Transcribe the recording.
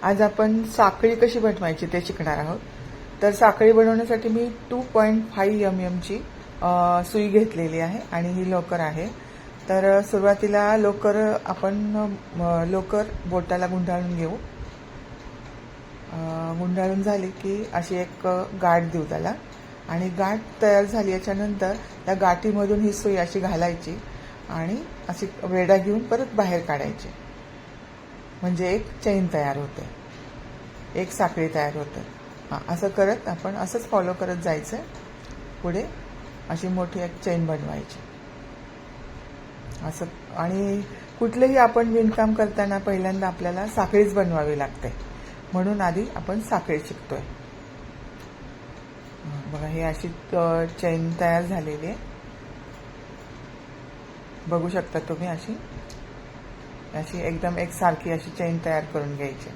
आज आपण साखळी कशी बनवायची ते शिकणार आहोत. तर साखळी बनवण्यासाठी मी 2.5 mm ची सुई घेतलेली आहे आणि ही लोकर आहे. तर सुरुवातीला लोकर बोटाला गुंडाळून घेऊ. गुंडाळून झाली की अशी एक गाठ देऊ त्याला आणि गाठ तयार झाली याच्यानंतर त्या गाठीमधून ही सुई अशी घालायची आणि अशी वेढा घेऊन परत बाहेर काढायची. म्हणजे एक चैन तयार होते, एक साखळी तयार होते. असं करत आपण असंच फॉलो करत जायचं. पुढे अशी मोठी एक चैन बनवायची असं. आणि कुठलेही आपण विणकाम करताना पहिल्यांदा आपल्याला साखळीच बनवावी लागते, म्हणून आधी आपण साखळी शिकतोय. बघा, ही अशी चैन तयार झालेली आहे, बघू शकता तुम्ही. अशी एकदम एक सारखी अशी चैन तयार करून घ्यायची.